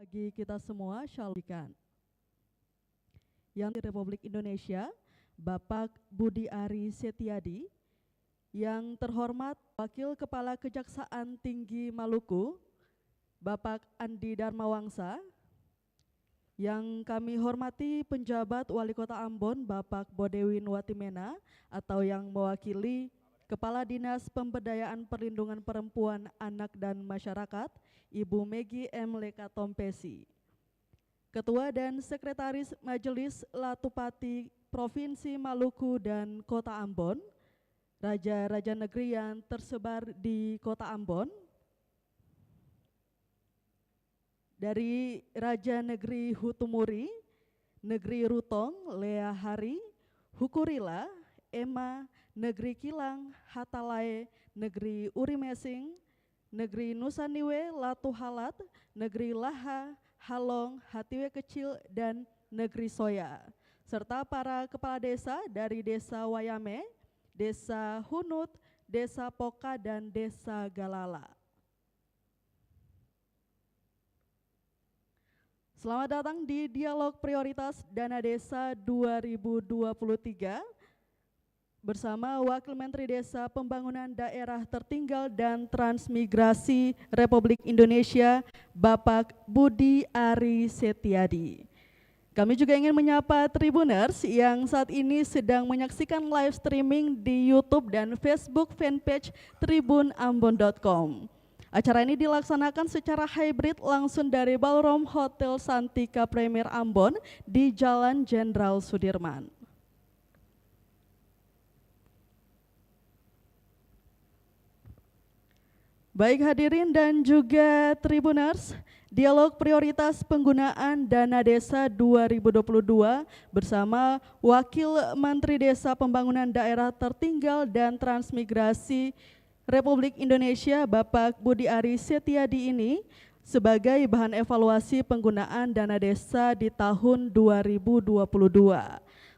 bagi kita semua, Shalom. Yang di Republik Indonesia, Bapak Budi Ari Setiadi, yang terhormat Wakil Kepala Kejaksaan Tinggi Maluku, Bapak Andi Darmawangsa, yang kami hormati penjabat Wali Kota Ambon, Bapak Bodewin Watimena, atau yang mewakili Kepala Dinas Pemberdayaan Perlindungan Perempuan, Anak dan Masyarakat, Ibu Megi M. Lekatompesi. Ketua dan Sekretaris Majelis Latupati Provinsi Maluku dan Kota Ambon, Raja-Raja Negeri yang tersebar di Kota Ambon, dari Raja Negeri Hutumuri, Negeri Rutong, Lea Hari, Hukurila, Ema, Negeri Kilang, Hatalae, Negeri Urimesing, Negeri Nusaniwe, Latuhalat, Negeri Laha, Halong, Hatiwe Kecil, dan Negeri Soya, serta para kepala desa dari Desa Wayame, Desa Hunut, Desa Poka, dan Desa Galala. Selamat datang di Dialog Prioritas Dana Desa 2023 bersama Wakil Menteri Desa Pembangunan Daerah Tertinggal dan Transmigrasi Republik Indonesia, Bapak Budi Ari Setiadi. Kami juga ingin menyapa Tribuners yang saat ini sedang menyaksikan live streaming di YouTube dan Facebook fanpage tribunambon.com. Acara ini dilaksanakan secara hybrid langsung dari Ballroom Hotel Santika Premier Ambon di Jalan Jenderal Sudirman. Baik hadirin dan juga Tribuners, Dialog Prioritas Penggunaan Dana Desa 2022 bersama Wakil Menteri Desa Pembangunan Daerah Tertinggal dan Transmigrasi Republik Indonesia, Bapak Budi Ari Setiadi ini sebagai bahan evaluasi penggunaan dana desa di tahun 2022.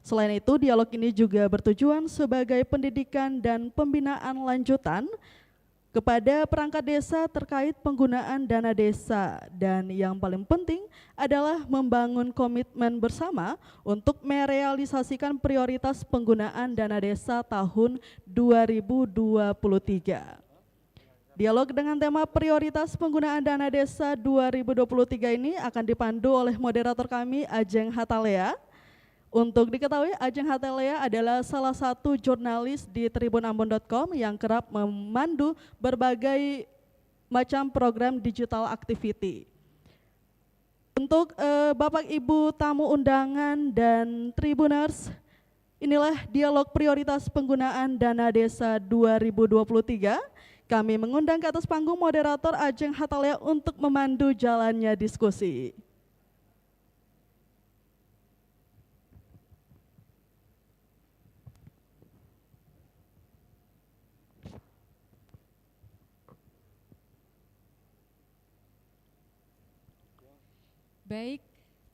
Selain itu, dialog ini juga bertujuan sebagai pendidikan dan pembinaan lanjutan kepada perangkat desa terkait penggunaan dana desa, dan yang paling penting adalah membangun komitmen bersama untuk merealisasikan prioritas penggunaan dana desa tahun 2023. Dialog dengan tema prioritas penggunaan dana desa 2023 ini akan dipandu oleh moderator kami, Ajeng Hatalea. Untuk diketahui, Ajeng Hatalea adalah salah satu jurnalis di tribunambon.com yang kerap memandu berbagai macam program digital activity. Untuk Bapak Ibu tamu undangan dan Tribuners, inilah dialog prioritas penggunaan dana desa 2023. Kami mengundang ke atas panggung moderator Ajeng Hatalea untuk memandu jalannya diskusi. Baik,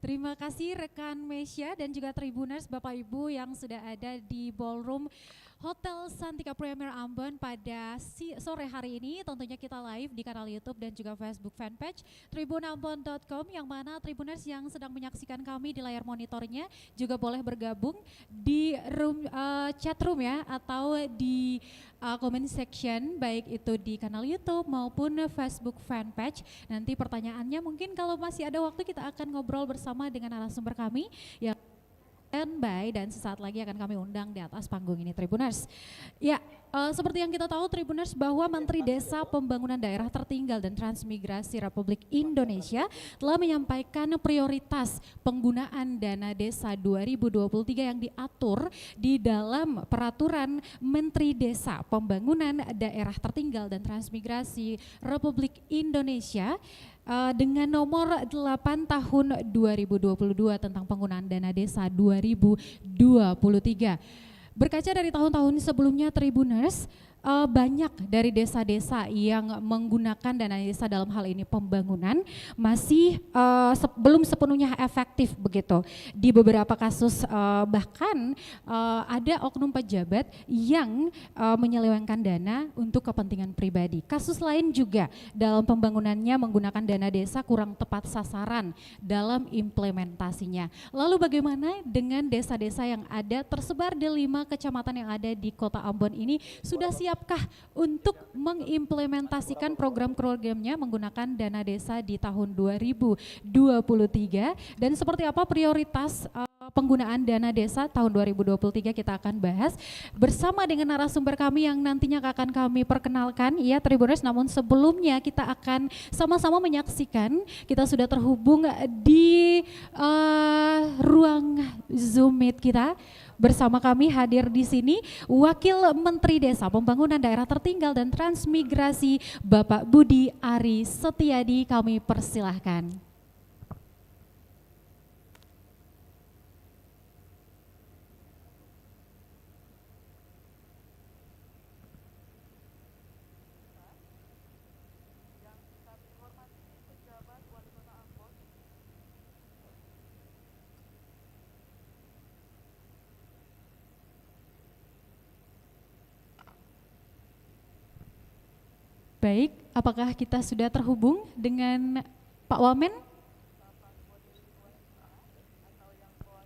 terima kasih rekan Mesya dan juga Tribuners Bapak Ibu yang sudah ada di Ballroom Hotel Santika Premier Ambon pada sore hari ini. Tentunya kita live di kanal YouTube dan juga Facebook fanpage tribunambon.com, yang mana Tribuners yang sedang menyaksikan kami di layar monitornya juga boleh bergabung di chat room ya, atau di comment section, baik itu di kanal YouTube maupun Facebook fanpage. Nanti pertanyaannya mungkin kalau masih ada waktu kita akan ngobrol bersama dengan narasumber kami yang standby dan sesaat lagi akan kami undang di atas panggung ini, Tribuners. Ya, seperti yang kita tahu Tribuners, bahwa Menteri Desa Pembangunan Daerah Tertinggal dan Transmigrasi Republik Indonesia telah menyampaikan prioritas penggunaan dana desa 2023 yang diatur di dalam Peraturan Menteri Desa Pembangunan Daerah Tertinggal dan Transmigrasi Republik Indonesia dengan nomor 8 tahun 2022 tentang penggunaan dana desa 2023. Berkaca dari tahun-tahun sebelumnya Tribuners, banyak dari desa-desa yang menggunakan dana desa dalam hal ini pembangunan masih belum sepenuhnya efektif begitu. Di beberapa kasus bahkan ada oknum pejabat yang menyelewengkan dana untuk kepentingan pribadi. Kasus lain juga dalam pembangunannya menggunakan dana desa kurang tepat sasaran dalam implementasinya. Lalu bagaimana dengan desa-desa yang ada tersebar di 5 kecamatan yang ada di Kota Ambon ini, sudah siapkah untuk mengimplementasikan program-programnya menggunakan dana desa di tahun 2023 dan seperti apa prioritas penggunaan dana desa tahun 2023 kita akan bahas bersama dengan narasumber kami yang nantinya akan kami perkenalkan ya Tribuners. Namun sebelumnya kita akan sama-sama menyaksikan, kita sudah terhubung di ruang Zoom Meet kita. Bersama kami hadir di sini Wakil Menteri Desa Pembangunan Daerah Tertinggal dan Transmigrasi Bapak Budi Ari Setiadi, kami persilahkan. Baik, apakah kita sudah terhubung dengan Pak Wamen?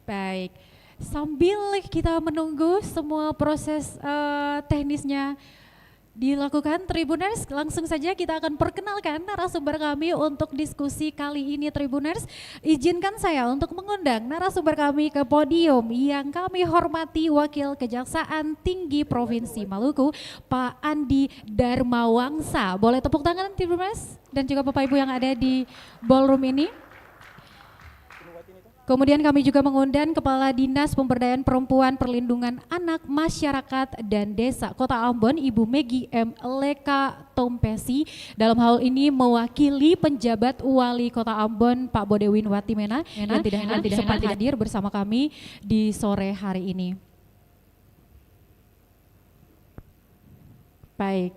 Baik, sambil kita menunggu semua proses teknisnya dilakukan, Tribuners, langsung saja kita akan perkenalkan narasumber kami untuk diskusi kali ini. Tribuners, izinkan saya untuk mengundang narasumber kami ke podium yang kami hormati Wakil Kejaksaan Tinggi Provinsi Maluku, Pak Andi Darmawangsa. Boleh tepuk tangan Tribuners dan juga Bapak Ibu yang ada di ballroom ini. Kemudian kami juga mengundang Kepala Dinas Pemberdayaan Perempuan, Perlindungan Anak, Masyarakat dan Desa Kota Ambon, Ibu Megi M. Leka Tompesi. Dalam hal ini mewakili penjabat Wali Kota Ambon, Pak Bodewin Watimena, yang tidak sempat hadir bersama kami di sore hari ini. Baik,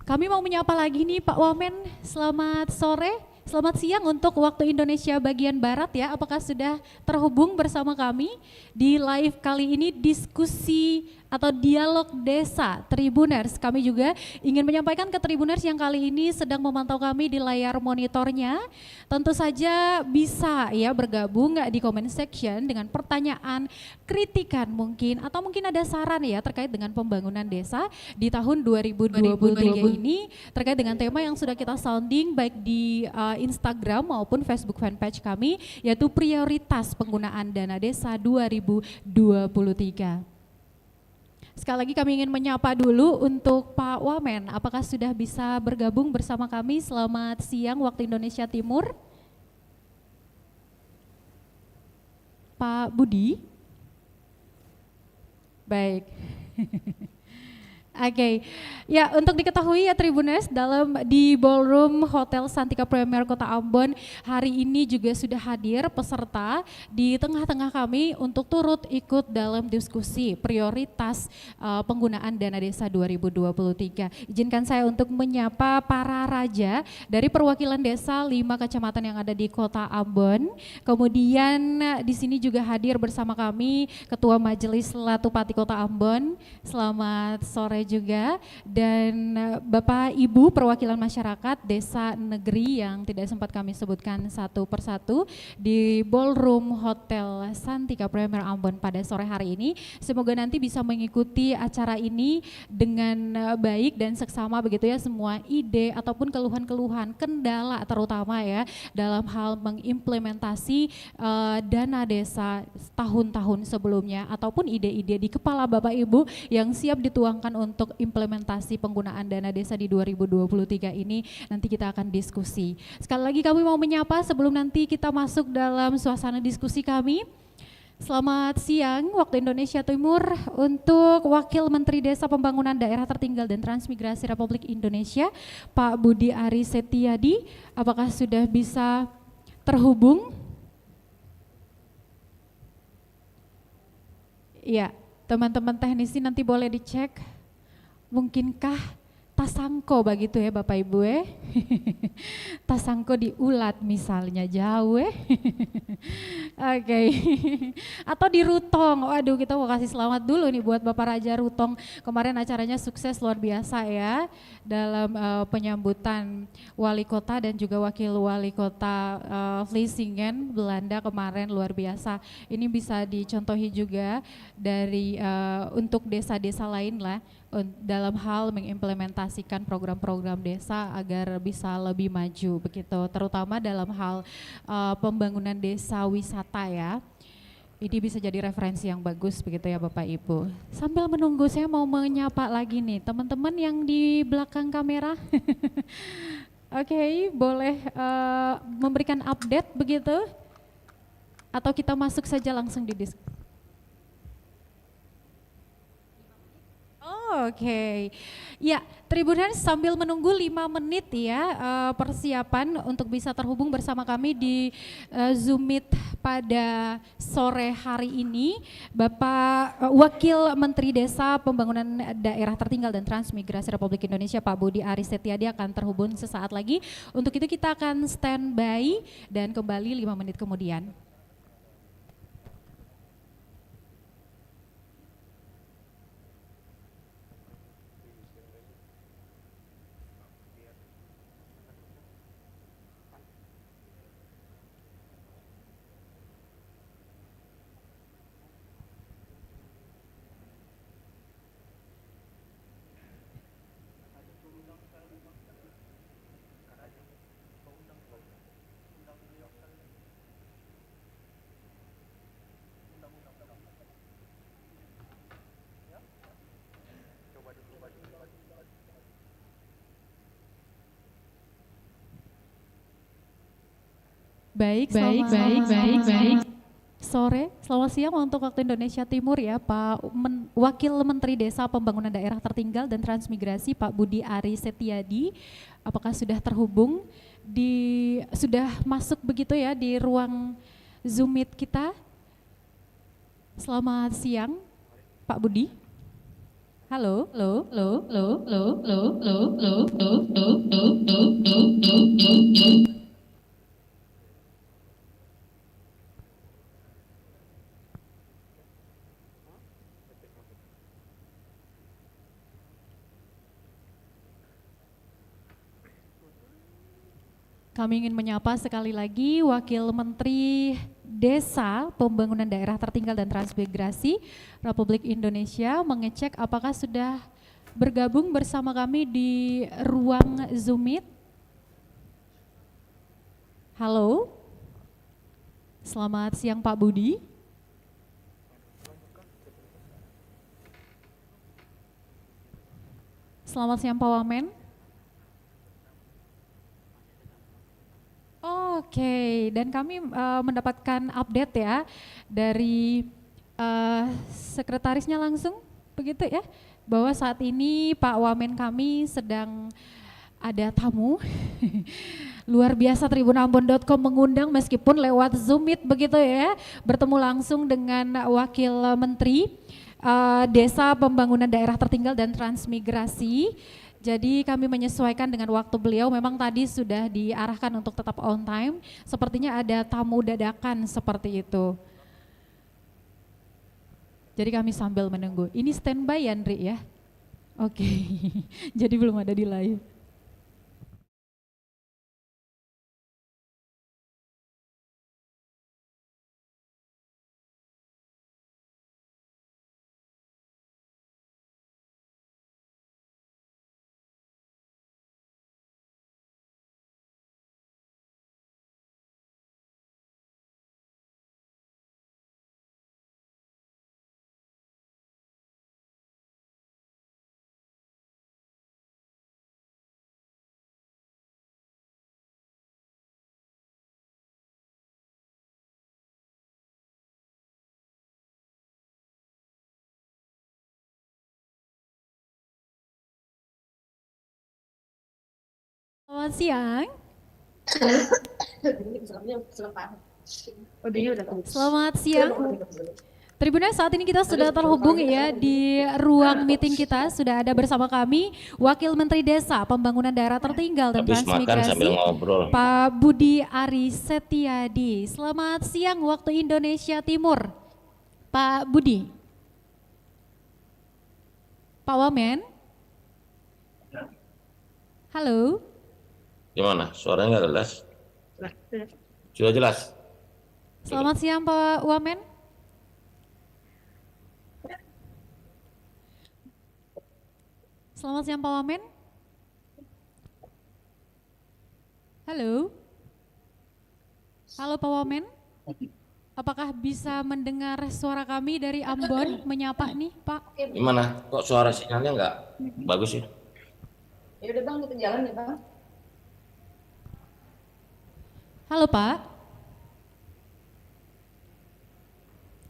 kami mau menyapa lagi nih Pak Wamen, selamat sore. Selamat siang untuk waktu Indonesia bagian Barat ya, apakah sudah terhubung bersama kami di live kali ini diskusi atau dialog desa Tribuners. Kami juga ingin menyampaikan ke Tribuners yang kali ini sedang memantau kami di layar monitornya, tentu saja bisa ya bergabung di comment section dengan pertanyaan, kritikan mungkin, atau mungkin ada saran ya terkait dengan pembangunan desa di tahun 2023 ini, terkait dengan tema yang sudah kita sounding baik di Instagram maupun Facebook fanpage kami, yaitu prioritas penggunaan dana desa 2023. Sekali lagi kami ingin menyapa dulu untuk Pak Wamen, apakah sudah bisa bergabung bersama kami? Selamat siang waktu Indonesia Timur. Pak Budi? Baik. Oke, ya untuk diketahui ya Tribuners, di ballroom Hotel Santika Premier Kota Ambon hari ini juga sudah hadir peserta di tengah-tengah kami untuk turut ikut dalam diskusi prioritas penggunaan dana desa 2023. Izinkan saya untuk menyapa para raja dari perwakilan desa 5 kecamatan yang ada di Kota Ambon. Kemudian di sini juga hadir bersama kami Ketua Majelis Latupati Kota Ambon. Selamat sore juga, dan Bapak Ibu perwakilan masyarakat desa negeri yang tidak sempat kami sebutkan satu persatu di ballroom Hotel Santika Premier Ambon pada sore hari ini. Semoga nanti bisa mengikuti acara ini dengan baik dan seksama begitu ya, semua ide ataupun keluhan-keluhan, kendala terutama ya dalam hal mengimplementasi dana desa tahun-tahun sebelumnya ataupun ide-ide di kepala Bapak Ibu yang siap dituangkan untuk implementasi penggunaan dana desa di 2023 ini, nanti kita akan diskusi. Sekali lagi kami mau menyapa sebelum nanti kita masuk dalam suasana diskusi kami. Selamat siang waktu Indonesia Timur untuk Wakil Menteri Desa Pembangunan Daerah Tertinggal dan Transmigrasi Republik Indonesia, Pak Budi Ari Setiadi. Apakah sudah bisa terhubung? Iya, teman-teman teknisi nanti boleh dicek Mungkinkah tasangko begitu ya Bapak Ibu tasangko diulat misalnya jauh Oke. Atau di Rutong. Waduh, kita mau kasih selamat dulu nih buat Bapak Raja Rutong. Kemarin acaranya sukses luar biasa ya dalam penyambutan wali kota dan juga wakil wali kota Vlissingen Belanda kemarin luar biasa. Ini bisa dicontohi juga dari untuk desa-desa lain lah dalam hal mengimplementasikan program-program desa agar bisa lebih maju begitu, terutama dalam hal pembangunan desa wisata ya. Ini bisa jadi referensi yang bagus begitu ya Bapak Ibu. Sambil menunggu saya mau menyapa lagi nih teman-teman yang di belakang kamera. Oke, boleh memberikan update begitu? Atau kita masuk saja langsung di diskusi? Oke, ya Tribuners sambil menunggu 5 menit ya persiapan untuk bisa terhubung bersama kami di Zoom Meet pada sore hari ini. Bapak Wakil Menteri Desa Pembangunan Daerah Tertinggal dan Transmigrasi Republik Indonesia Pak Budi Aris Setiadi akan terhubung sesaat lagi. Untuk itu kita akan standby dan kembali 5 menit kemudian. Baik, sore, selamat siang untuk waktu Indonesia Timur ya Pak Wakil Menteri Desa Pembangunan Daerah Tertinggal dan Transmigrasi Pak Budi Aris Setiadi. Apakah sudah terhubung sudah masuk begitu ya di ruang Zoom Meet kita? Selamat siang Pak Budi. Halo, halo, halo, halo, halo, halo, halo, halo, halo, halo, halo, halo. Kami ingin menyapa sekali lagi Wakil Menteri Desa Pembangunan Daerah Tertinggal dan Transmigrasi Republik Indonesia mengecek apakah sudah bergabung bersama kami di ruang Zoom Meet. Halo, selamat siang Pak Budi. Selamat siang Pak Wamen. Oke, dan kami mendapatkan update ya dari sekretarisnya langsung begitu ya, bahwa saat ini Pak Wamen kami sedang ada tamu luar biasa. Tribunambon.com mengundang meskipun lewat Zoom Meet begitu ya, bertemu langsung dengan Wakil Menteri Desa Pembangunan Daerah Tertinggal dan Transmigrasi. Jadi kami menyesuaikan dengan waktu beliau, memang tadi sudah diarahkan untuk tetap on time, sepertinya ada tamu dadakan seperti itu. Jadi kami sambil menunggu, ini standby ya Andri ya? Oke, jadi belum ada di live. Selamat siang. Selamat siang Tribuners, saat ini kita sudah terhubung ya di ruang meeting kita. Sudah ada bersama kami Wakil Menteri Desa, Pembangunan Daerah Tertinggal dan Habis makan Transmigrasi, sambil ngobrol. Pak Budi Ari Setiadi. Selamat siang waktu Indonesia Timur, Pak Budi. Pak Wamen. Halo. Gimana? Suaranya nggak jelas? Sudah jelas? Selamat siang Pak Wamen. Selamat siang Pak Wamen. Halo. Halo Pak Wamen. Apakah bisa mendengar suara kami dari Ambon menyapa nih Pak? Gimana? Kok suara sinyalnya nggak bagus ya? Ya udah Bang, kita jalan ya Bang. Halo Pak.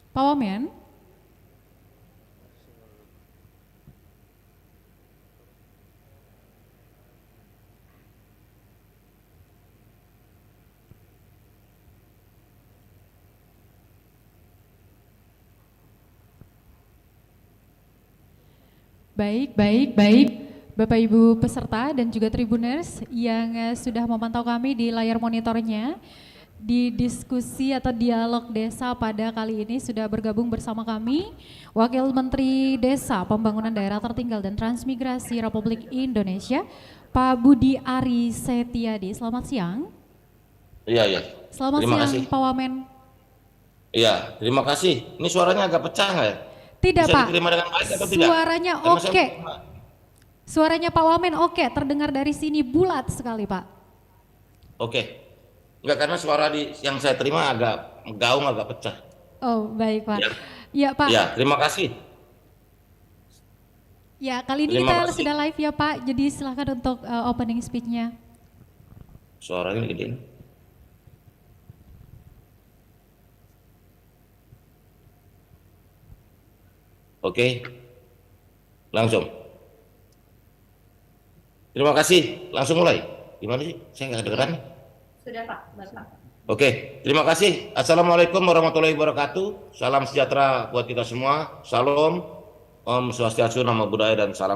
Pak Wamen. Baik. Bapak Ibu peserta dan juga Tribuners yang sudah memantau kami di layar monitornya. Di diskusi atau dialog desa pada kali ini sudah bergabung bersama kami Wakil Menteri Desa, Pembangunan Daerah Tertinggal dan Transmigrasi Republik Indonesia, Pak Budi Ari Setiadi. Selamat siang. Iya. Selamat Terima siang kasih. Pak Wamen. Iya, terima kasih. Ini suaranya agak pecah nggak ya? Tidak Bisa Pak, diterima dengan baik atau tidak? suaranya Karena saya oke. terima. Suaranya Pak Wamen oke, terdengar dari sini bulat sekali Pak. Oke. Enggak, karena suara yang saya terima agak gaung, agak pecah. Oh baik Pak. Ya. Ya Pak, Ya, terima kasih. ya kali ini Terima kita kasih. sudah live ya Pak, jadi silahkan untuk opening speech-nya. Suaranya gede. Oke. Langsung. Terima kasih. Langsung mulai. Gimana sih? Saya nggak kedengeran. Sudah Pak, Bapak. Oke, terima kasih. Assalamualaikum warahmatullahi wabarakatuh. Salam sejahtera buat kita semua. Salam, Om Swastiastu, Namo Buddhaya, dan salam